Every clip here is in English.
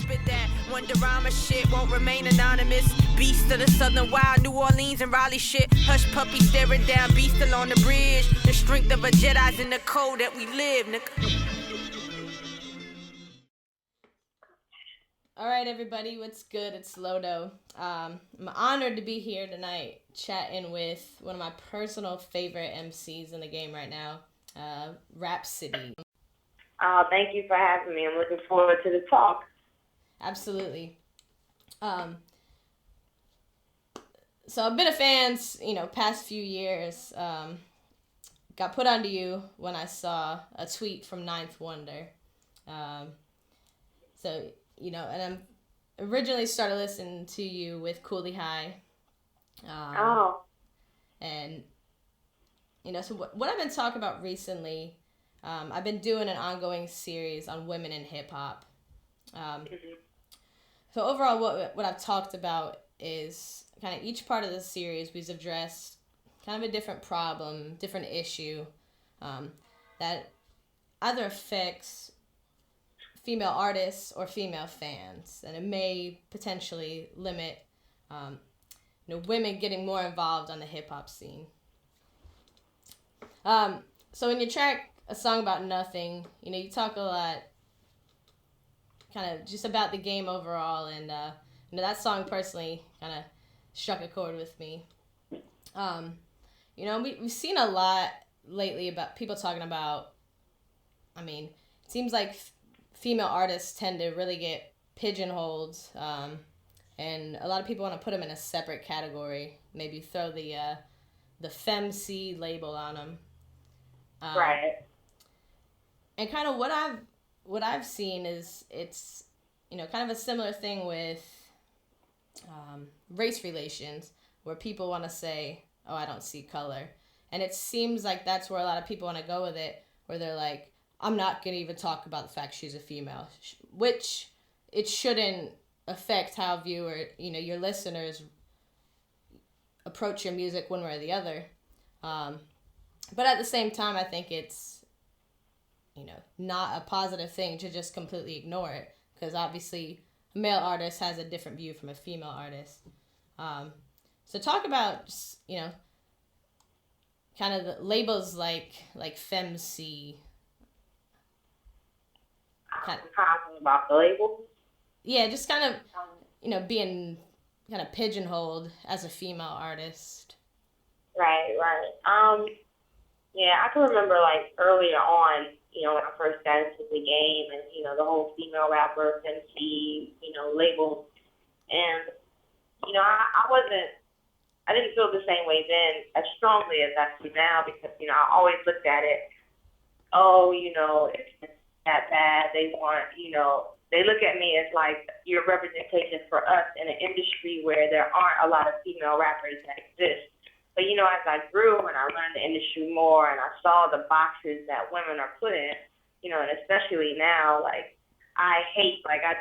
spit that Wonderama shit, won't remain anonymous. Beast of the Southern Wild, New Orleans and Raleigh shit. Hush puppy staring down, beast along the bridge. The strength of a Jedi's in the code that we live, nigga. All right, everybody, what's good? It's LoDo. I'm honored to be here tonight chatting with one of my personal favorite MCs in the game right now, Rapsody. Thank you for having me. I'm looking forward to the talk. Absolutely. So I've been a fan, past few years. Got put onto you when I saw a tweet from Ninth Wonder. And I'm originally started listening to you with Cooley High. And, so what I've been talking about recently, I've been doing an ongoing series on women in hip-hop. So overall, what I've talked about is kind of each part of the series we've addressed kind of a different problem, different issue that either affects female artists or female fans, and it may potentially limit women getting more involved on the hip-hop scene. So in your track, A Song About Nothing, you talk a lot kind of just about the game overall, and that song personally kind of struck a chord with me. We've seen a lot lately about people talking about, it seems like female artists tend to really get pigeonholed, and a lot of people want to put them in a separate category, maybe throw the femc label on them. Right. And kind of what I've seen is it's, kind of a similar thing with race relations, where people want to say, oh, I don't see color. And it seems like that's where a lot of people want to go with it, where they're like, I'm not going to even talk about the fact she's a female, which it shouldn't affect how your listeners approach your music one way or the other. But at the same time, I think it's, not a positive thing to just completely ignore it, because obviously a male artist has a different view from a female artist. So talk about, kind of the labels like femc. Talking about the labels? Yeah, just kind of, being kind of pigeonholed as a female artist. Right. Yeah, I can remember, earlier on, when I first got into the game and, the whole female rapper, MC, labels. And, I didn't feel the same way then as strongly as I do now, because, I always looked at it, it's that bad. They want, they look at me as like you're a representation for us in an industry where there aren't a lot of female rappers that exist. But, as I grew and I learned the industry more and I saw the boxes that women are put in, and especially now, I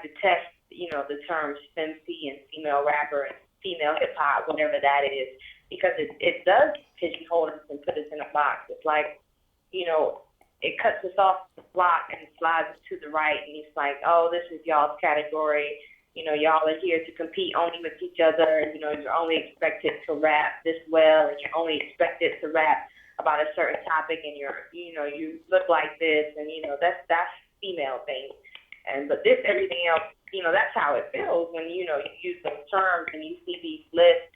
detest, the terms femc and female rapper and female hip hop, whatever that is, because it does pigeonhole us and put us in a box. It's like, it cuts us off the block and slides us to the right, and it's like, oh, this is y'all's category. Y'all are here to compete only with each other. You're only expected to rap this well, and you're only expected to rap about a certain topic, and you look like this, and that's female thing. But this, everything else, that's how it feels when you use those terms and you see these lists,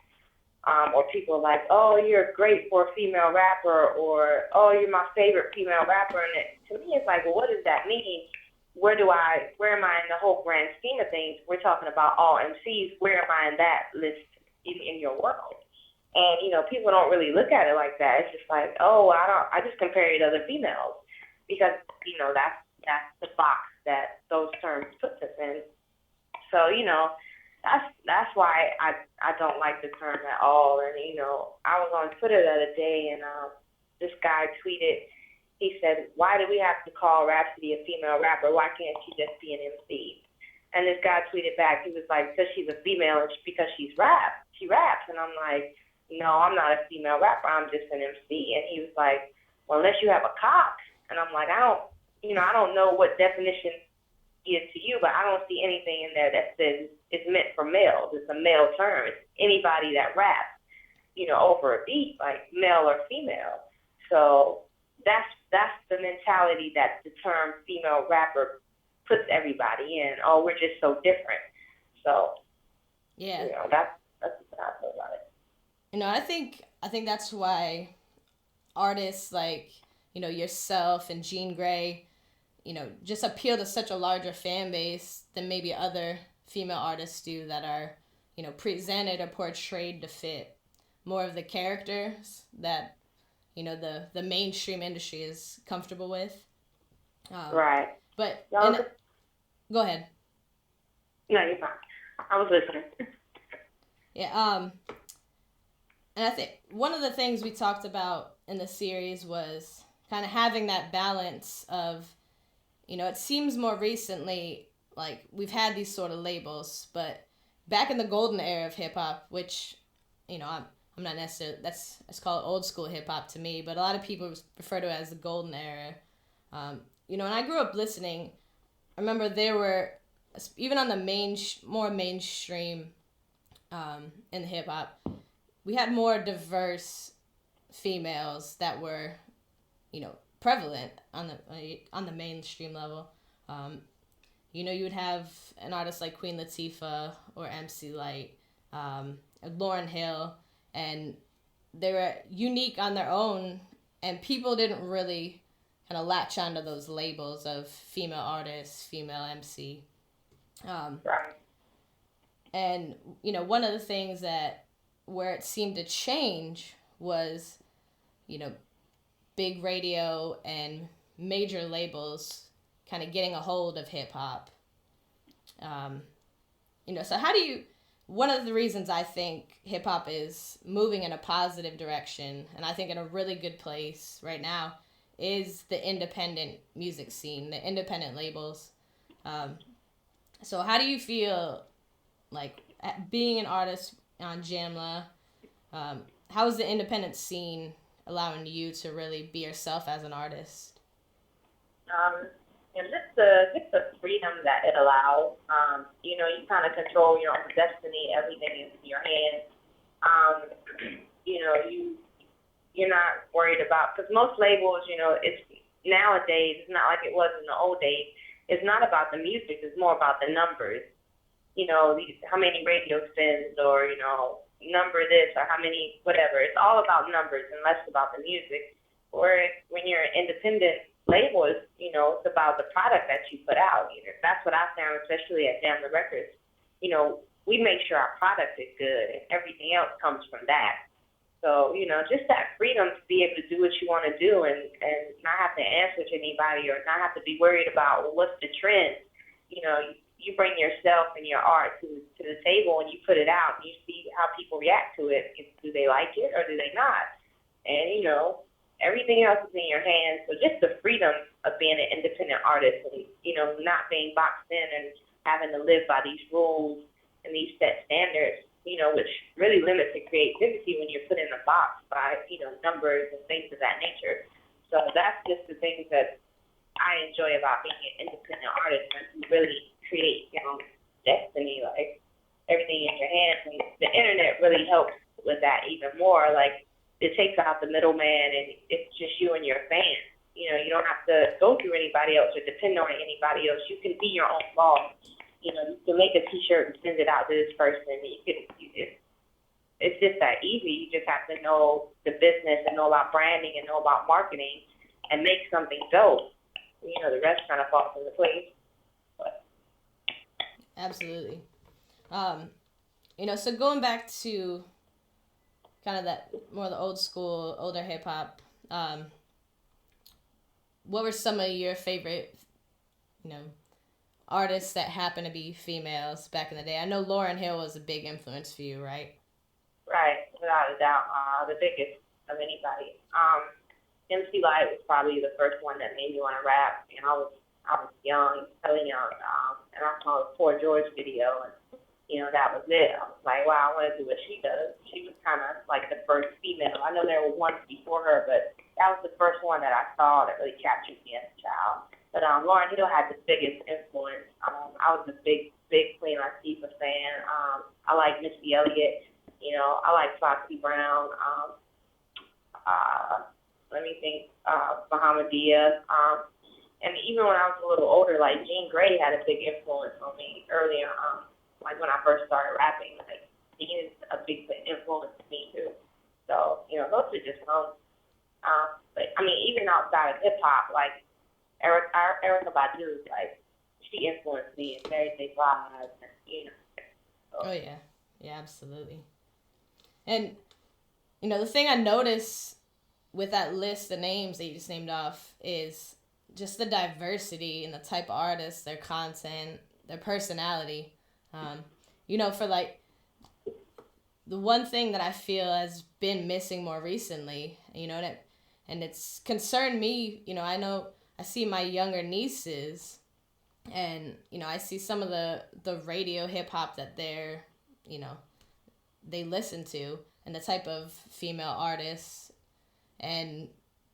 or people are like, oh, you're great for a female rapper, or oh, you're my favorite female rapper, and to me, it's like, well, what does that mean? Where am I in the whole grand scheme of things? We're talking about all MCs. Where am I in that list in your world? And, people don't really look at it like that. It's just like, oh, I just compare you to other females, because, that's the box that those terms put us in. So, that's why I don't like the term at all. And, I was on Twitter the other day, and this guy tweeted, he said, why do we have to call Rapsody a female rapper? Why can't she just be an MC? And this guy tweeted back, he was like, because she's a female and because she raps. And I'm like, no, I'm not a female rapper. I'm just an MC. And he was like, well, unless you have a cock. And I'm like, I don't know what definition is to you, but I don't see anything in there that says it's meant for males. It's a male term. It's anybody that raps, over a beat, like male or female. So that's the mentality that the term female rapper puts everybody in. Oh, we're just so different. So yeah, that's what I feel about it. I think that's why artists like yourself and Jean Grey, just appeal to such a larger fan base than maybe other female artists do that are presented or portrayed to fit more of the characters that the mainstream industry is comfortable with. Right. But go ahead. No, you're fine. I was listening. Yeah. And I think one of the things we talked about in the series was kind of having that balance of, it seems more recently like we've had these sort of labels, but back in the golden era of hip hop, which, I'm not necessarily, it's called old school hip hop to me, but a lot of people refer to it as the golden era. When I grew up listening, I remember there were, even on the more mainstream in the hip hop, we had more diverse females that were, prevalent on the mainstream level. You would have an artist like Queen Latifah or MC Lyte, Lauryn Hill, and they were unique on their own, and people didn't really kind of latch onto those labels of female artist, female MC. Right. And, one of the things where it seemed to change was, big radio and major labels kind of getting a hold of hip hop. So one of the reasons I think hip hop is moving in a positive direction, and I think in a really good place right now, is the independent music scene, the independent labels. So how do you feel like being an artist on Jamla? How is the independent scene allowing you to really be yourself as an artist? And just the freedom that it allows. You kind of control your own destiny. Everything is in your hands. You're not worried about, because most labels, it's nowadays, it's not like it was in the old days. It's not about the music. It's more about the numbers. How many radio spins, or, number this, or how many, whatever. It's all about numbers and less about the music. Or when you're an independent label, it's about the product that you put out. That's what I found, especially at Jamla Records. We make sure our product is good, and everything else comes from that. So, just that freedom to be able to do what you want to do and not have to answer to anybody, or not have to be worried about, well, what's the trend. You bring yourself and your art to the table, and you put it out, and you see how people react to it. Do they like it or do they not? And, everything else is in your hands. So just the freedom of being an independent artist and, not being boxed in and having to live by these rules and these set standards, which really limits the creativity when you're put in a box by, numbers and things of that nature. So that's just the things that I enjoy about being an independent artist, and to really create your own destiny, like everything in your hands. And the internet really helps with that even more. Like, it takes out the middleman, and it's just you and your fans. You don't have to go through anybody else or depend on anybody else. You can be your own boss. You can make a T-shirt and send it out to this person. It's just that easy. You just have to know the business and know about branding and know about marketing and make something dope. The rest kind of falls into place. But. Absolutely. So going back to kind of that more the old school, older hip hop, what were some of your favorite, artists that happen to be females back in the day? I know Lauryn Hill was a big influence for you, right? Right, without a doubt, the biggest of anybody. MC Lyte was probably the first one that made me want to rap, and I was young, hella young, and I saw the Poor George video, and that was it. I was like, wow, I want to do what she does. She was kind of like the first female. I know there were ones before her, but that was the first one that I saw that really captured me as a child. But Lauryn Hill had the biggest influence. I was a big Queen Latifah fan. I like Missy Elliott. You know, I like Foxy Brown. Let me think. Bahamadia. And even when I was a little older, like Jean Grey had a big influence on me earlier. Like when I first started rapping, like Jean is a big influence to me too. So, you know, those are just some. But I mean, even outside of hip hop, like Erykah Badu, like she influenced me in Mary J. Blige, you know. So. Oh yeah, absolutely. And you know, the thing I noticed with that list of names that you just named off is just the diversity in the type of artists, their content, their personality. You know, for like the one thing that I feel has been missing more recently, you know, and it's concerned me. You know, I see my younger nieces, and you know, I see some of the radio hip hop that they listen to, and the type of female artists, and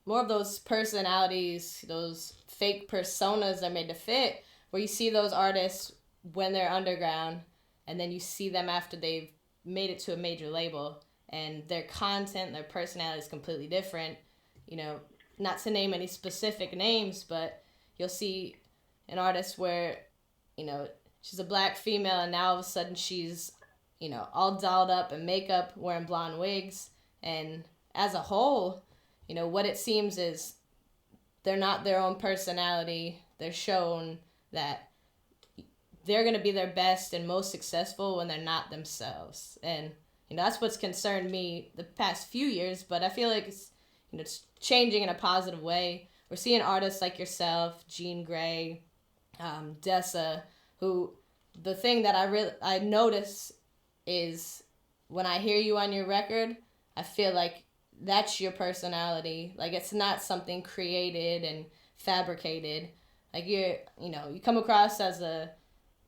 more of those personalities, those fake personas they're made to fit, where you see those artists when they're underground, and then you see them after they've made it to a major label, and their content, their personality is completely different. You know, not to name any specific names, but you'll see an artist where, you know, she's a black female, and now all of a sudden she's, you know, all dolled up in makeup, wearing blonde wigs, and as a whole, you know, what it seems is they're not their own personality. They're shown that they're going to be their best and most successful when they're not themselves. And, you know, that's what's concerned me the past few years, but I feel like it's, you know, it's changing in a positive way. We're seeing artists like yourself, Jean Grey, Dessa, who the thing that I notice is when I hear you on your record, I feel like that's your personality. Like, it's not something created and fabricated. Like, you come across as a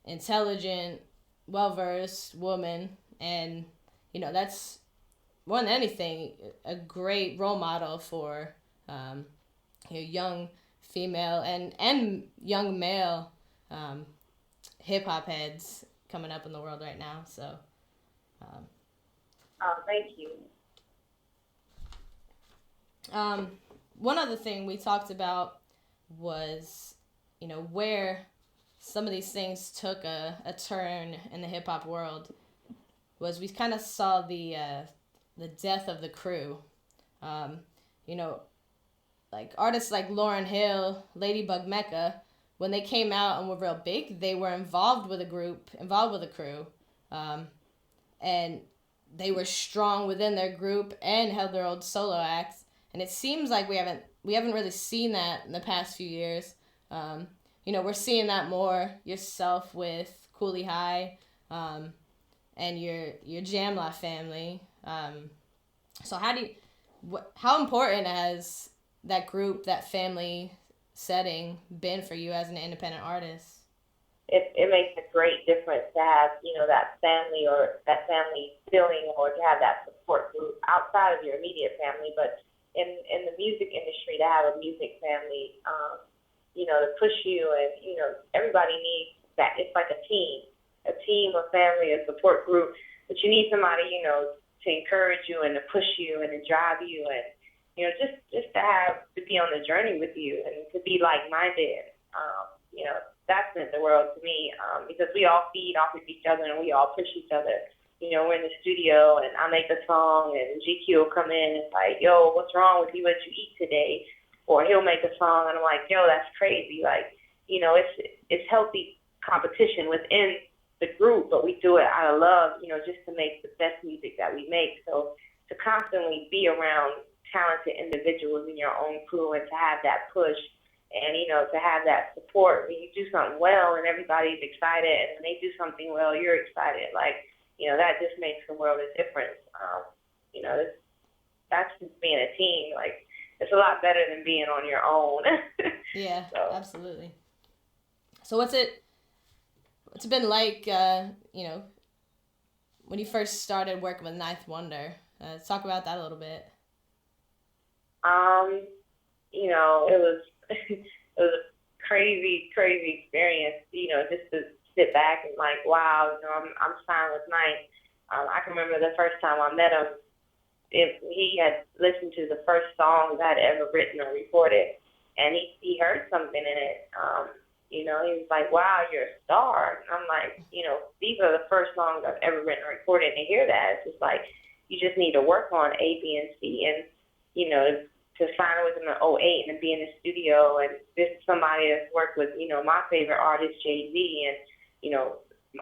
intelligent, well-versed woman, and, you know, that's more than anything a great role model for young female and young male hip-hop heads coming up in the world right now. So thank you. One other thing we talked about was, you know, where some of these things took a turn in the hip-hop world was we kind of saw the death of the crew. You know, like artists like Lauryn Hill, Ladybug Mecca, when they came out and were real big, they were involved with a crew, and they were strong within their group and held their own solo acts. And it seems like we haven't really seen that in the past few years. You know, we're seeing that more yourself with Cooley High, and your Jamla family. So how important has that group, that family setting been for you as an independent artist? It makes a great difference to have, you know, that family feeling, or to have that support group outside of your immediate family. But in the music industry, to have a music family, you know, to push you, and, you know, everybody needs that. It's like a team, a family, a support group. But you need somebody, you know, to encourage you and to push you and to drive you, and, you know, just to be on the journey with you and to be like-minded. You know, that's meant the world to me, because we all feed off of each other and we all push each other. You know, we're in the studio and I make a song and GQ will come in and it's like, yo, what's wrong with you? What you eat today? Or he'll make a song and I'm like, yo, that's crazy. Like, you know, it's healthy competition within the group, but we do it out of love, you know, just to make the best music that we make. So to constantly be around talented individuals in your own crew and to have that push, and, you know, to have that support when you do something well and everybody's excited, and when they do something well, you're excited. Like, you know, that just makes the world a difference. You know, that's just being a team. Like, it's a lot better than being on your own. Yeah, so. Absolutely. So what's it been like, you know, when you first started working with Ninth Wonder? Let's talk about that a little bit. You know, it was crazy experience, just to sit back and like, wow, I'm signed with Ninth. I can remember the first time I met him, if he had listened to the first songs I'd ever written or recorded, and he heard something in it. He was like, wow, you're a star. And I'm like, these are the first songs I've ever written or recorded, and to hear that, it's just like, you just need to work on A, B, and C, and, to sign with him in 2008 and be in the studio, and this is somebody that's worked with, my favorite artist, Jazzy, and,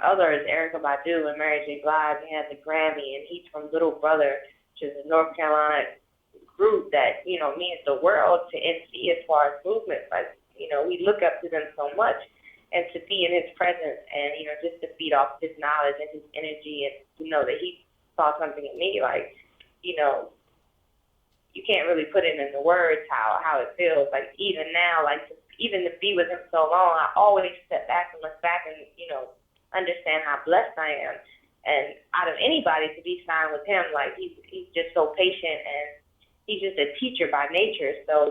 others, Erykah Badu and Mary J. Blige. He had the Grammy, and he's from Little Brother, which is a North Carolina group that, means the world to NC as far as movement. Like, we look up to them so much, and to be in his presence and, just to feed off his knowledge and his energy, and to know that he saw something in me, like, you can't really put it into words how it feels. Like, even now, like, even to be with him so long, I always step back and look back and, understand how blessed I am. And out of anybody to be signed with him, like, he's just so patient, and he's just a teacher by nature. So,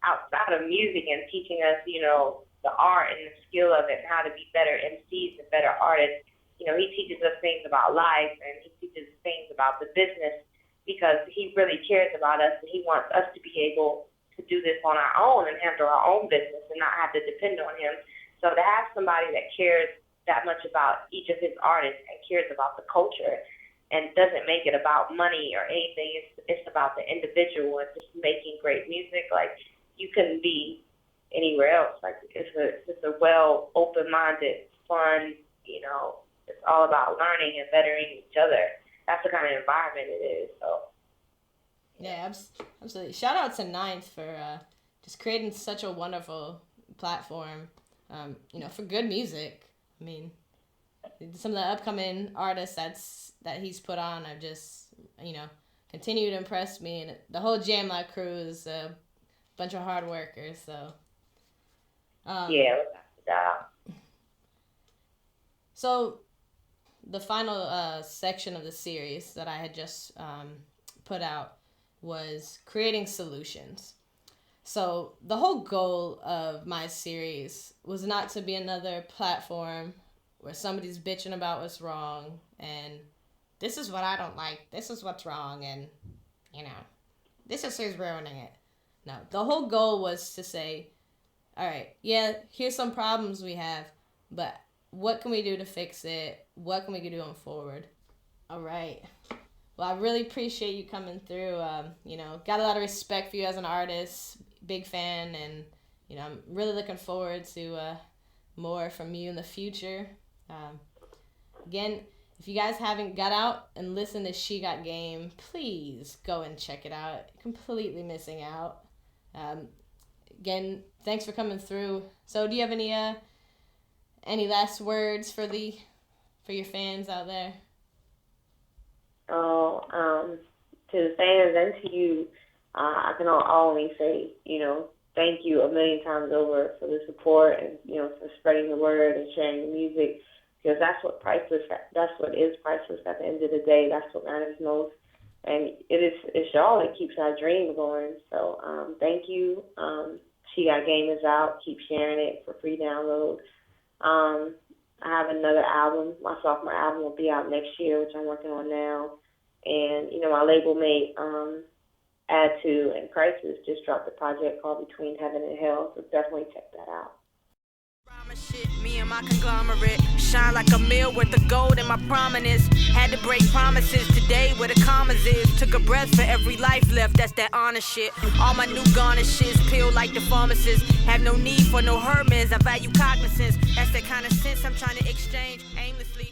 outside of music and teaching us, the art and the skill of it and how to be better MCs and better artists, he teaches us things about life, and he teaches us things about the business, because he really cares about us, and he wants us to be able to do this on our own and handle our own business and not have to depend on him. So to have somebody that cares that much about each of his artists and cares about the culture and doesn't make it about money or anything, it's about the individual and just making great music. Like, you couldn't be anywhere else. Like, it's a well, open-minded, fun, it's all about learning and bettering each other. That's the kind of environment it is. So, yeah, absolutely. Shout out to Ninth for just creating such a wonderful platform, for good music. I mean, some of the upcoming artists that he's put on have just, continue to impress me, and the whole Jam Life crew is a bunch of hard workers. So, yeah, without a doubt. So, the final section of the series that I had just put out was creating solutions. So the whole goal of my series was not to be another platform where somebody's bitching about what's wrong and this is what I don't like, this is what's wrong, and, this is who's ruining it. No, the whole goal was to say, all right, yeah, here's some problems we have, but what can we do to fix it? What can we do going forward? All right. Well, I really appreciate you coming through. Got a lot of respect for you as an artist, big fan, and, I'm really looking forward to more from you in the future. Again, if you guys haven't got out and listened to She Got Game, please go and check it out. Completely missing out. Again, thanks for coming through. So do you have any last words for your fans out there? To the fans and to you, I can only say, thank you a million times over for the support and, for spreading the word and sharing the music, because that's what is priceless at the end of the day. That's what matters most. And it's y'all that keeps our dream going. So, thank you. She Got Game is out. Keep sharing it for free download. I have another album. My sophomore album will be out next year, which I'm working on now. And, my label mate, aToJ and Crisis just dropped a project called Between Heaven and Hell, so definitely check that out. Shit, me and my conglomerate shine like a meal worth of gold in my prominence. Had to break promises today where the commas is. Took a breath for every life left, that's that honest shit. All my new garnishes peel like the pharmacist. Have no need for no Hermes, I value cognizance. That's the kind of sense I'm trying to exchange aimlessly.